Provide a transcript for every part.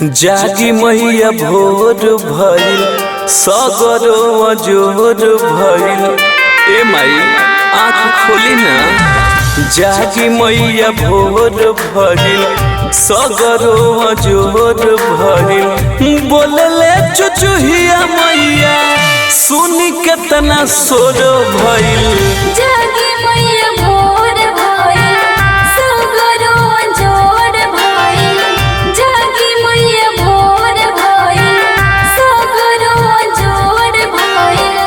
जागी मैया भोर भइल सगरो अजोर भइल। ए माई आँख खोली ना। जागी मैया भोर भइल सगरो अजोर भइल। बोलले चुचुहिया मैया सुनी केतना सोर भइल। जागी मैया भोर भइल सगरो अजोर भइल। जागी मैया भोर भइल सगरो अजोर भइल।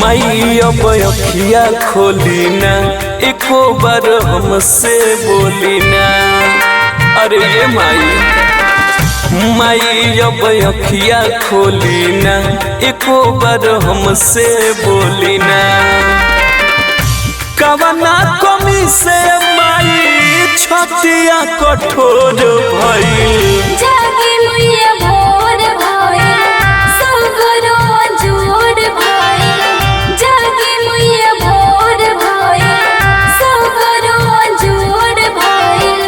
माई अब अखिया खोली ना एको बार हमसे बोली ना। अरे ये माई अब अखिया खोली ना एको बार हमसे बोली ना। कवना कमी से माई छतिया कठोर भइल। जागी मैया भोर भइल सगरो अजोर भइल। जागी मैया भोर भइल सगरो अजोर भइल।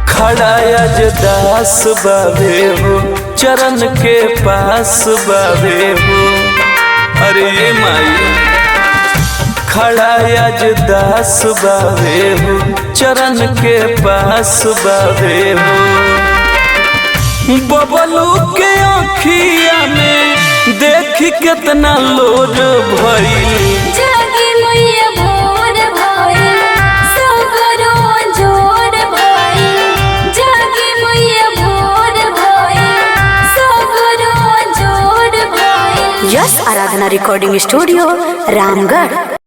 खड़ा आज दास बाबे हो चरण के पास बाबे हो। अरे ये माई खड़ा आज दास बाबे हो चरण के पास बाबे हो। बबलू के आँखिया में देखी कितना लोर भइल। जागी मैया भोर भइल सगरो अजोर भइल। जागी मैया भोर भइल सगरो अजोर भइल। यस आराधना रिकॉर्डिंग स्टूडियो रामगढ़।